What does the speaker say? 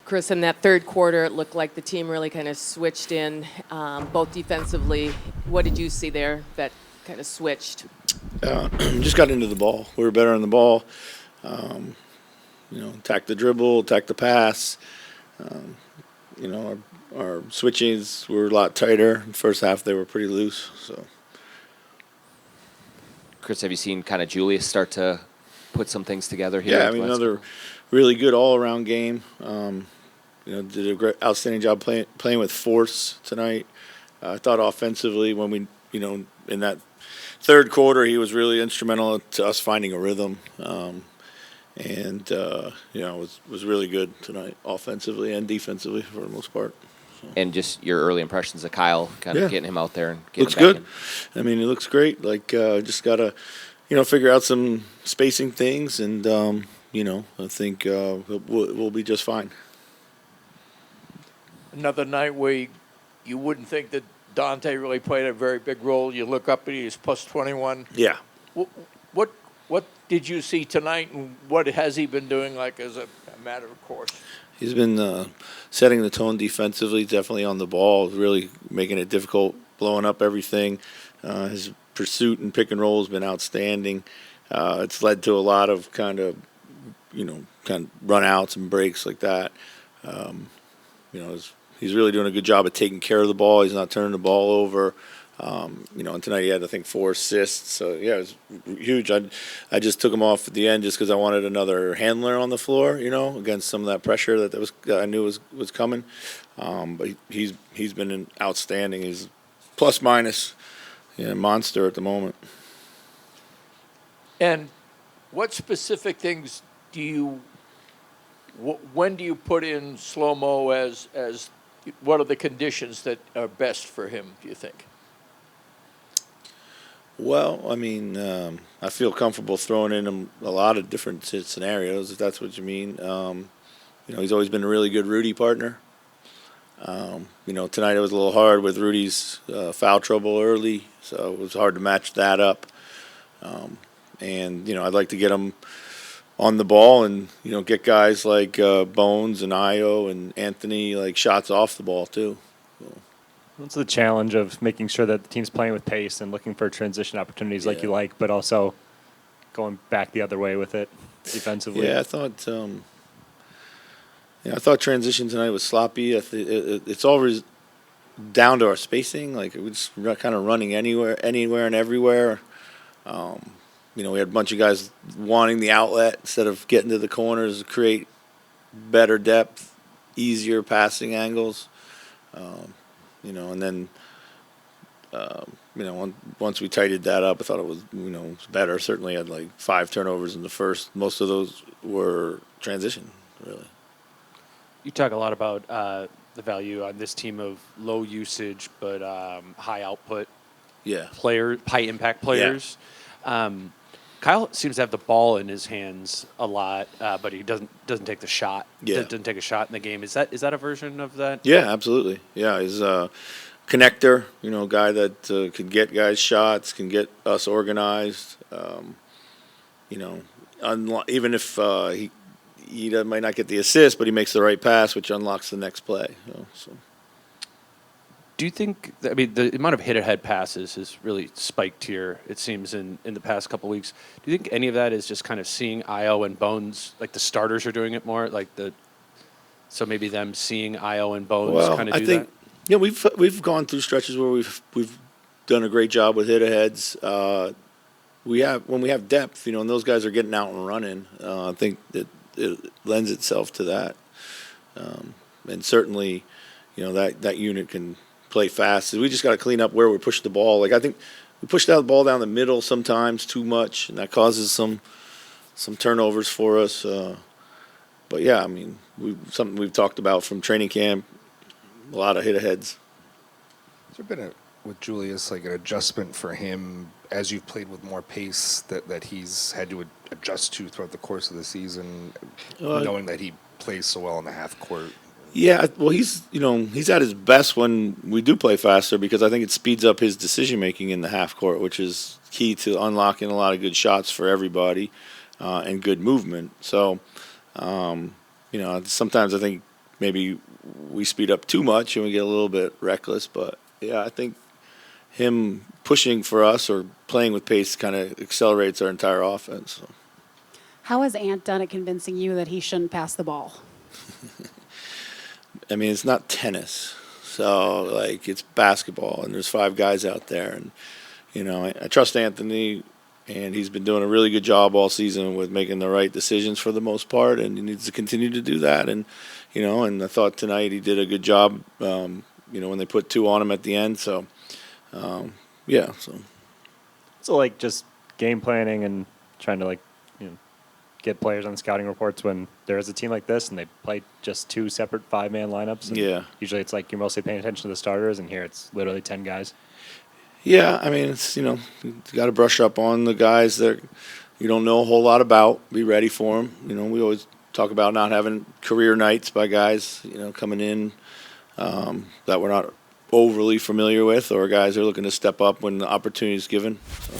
Chris, in that third quarter, it looked like the team really kind of switched in, both defensively. What did you see there that kind of switched? Just got into the ball. We were better on the ball. Attack the dribble, attack the pass. Our switchings were a lot tighter. In the first half, they were pretty loose. So, Chris, have you seen kind of Julius start to put some things together here? Yeah, another really good all-around game. Did a great, outstanding job playing with force tonight. I thought offensively when we, in that third quarter, he was really instrumental to us finding a rhythm. Was really good tonight, offensively and defensively for the most part. So. And just your early impressions of Kyle, kind of getting him out there and getting looks him back good. He looks great. Just gotta, figure out some spacing things, and I think we'll be just fine. Another night where you wouldn't think that Dante really played a very big role. You look up and he's plus 21. Yeah. What did you see tonight, and what has he been doing, as a matter of course? He's been setting the tone defensively, definitely on the ball, really making it difficult, blowing up everything. His pursuit and pick and roll has been outstanding. It's led to a lot of kind of run outs and breaks like that. He's really doing a good job of taking care of the ball. He's not turning the ball over. And tonight he had, I think, 4 assists. So, yeah, it was huge. I just took him off at the end just because I wanted another handler on the floor, against some of that pressure that I knew was coming. But he's been outstanding. He's plus minus monster at the moment. And what specific things when do you put in slow-mo as what are the conditions that are best for him, do you think? Well, I feel comfortable throwing in him a lot of different scenarios, if that's what you mean. He's always been a really good Rudy partner. Tonight it was a little hard with Rudy's foul trouble early, so it was hard to match that up. I'd like to get him on the ball and, get guys like Bones and Io and Anthony, shots off the ball, too. What's the challenge of making sure that the team's playing with pace and looking for transition opportunities like you like, but also going back the other way with it defensively? Yeah, I thought transition tonight was sloppy. It's always down to our spacing. We're just kind of running anywhere and everywhere. We had a bunch of guys wanting the outlet instead of getting to the corners to create better depth, easier passing angles. And then, once we tightened that up, I thought it was, better. Certainly had 5 turnovers in the first. Most of those were transition, really. You talk a lot about the value on this team of low usage but high output high impact players. Yeah. Kyle seems to have the ball in his hands a lot, but he doesn't take the shot. Yeah. Doesn't take a shot in the game. Is that a version of that? Yeah, absolutely. Yeah, he's a connector. Guy that can get guys shots, can get us organized. Even if he might not get the assist, but he makes the right pass, which unlocks the next play. So. Do you think, the amount of hit-ahead passes has really spiked here, it seems, in the past couple of weeks. Do you think any of that is just kind of seeing Io and Bones, the starters are doing it more, so maybe them seeing Io and Bones kind of do that? Yeah, we've gone through stretches where we've done a great job with hit-aheads. When we have depth, and those guys are getting out and running, I think that it lends itself to that. And certainly, that unit can play fast. We just got to clean up where we push the ball. I think we push the ball down the middle sometimes too much, and that causes some turnovers for us. But yeah, something we've talked about from training camp. A lot of hit-aheads. Has there been with Julius an adjustment for him as you've played with more pace that he's had to adjust to throughout the course of the season, knowing that he plays so well in the half court? Yeah, well, he's at his best when we do play faster because I think it speeds up his decision making in the half court, which is key to unlocking a lot of good shots for everybody and good movement. So, sometimes I think maybe we speed up too much and we get a little bit reckless. But yeah, I think him pushing for us or playing with pace kind of accelerates our entire offense. So. How has Ant done at convincing you that he shouldn't pass the ball? I mean, it's not tennis, so like it's basketball, and there's 5 guys out there, and you know I trust Anthony, and he's been doing a really good job all season with making the right decisions for the most part, and he needs to continue to do that. And you know, and I thought tonight he did a good job. You know, when they put 2 on him at the end, so yeah, so. So like just game planning and trying to like get players on scouting reports when there is a team like this and they play just 2 separate 5-man lineups. And Yeah. usually it's like you're mostly paying attention to the starters, and here it's literally 10 guys. Yeah, I mean, it's, you got to brush up on the guys that you don't know a whole lot about. Be ready for them. You know, we always talk about not having career nights by guys, coming in that we're not overly familiar with, or guys are looking to step up when the opportunity is given. So.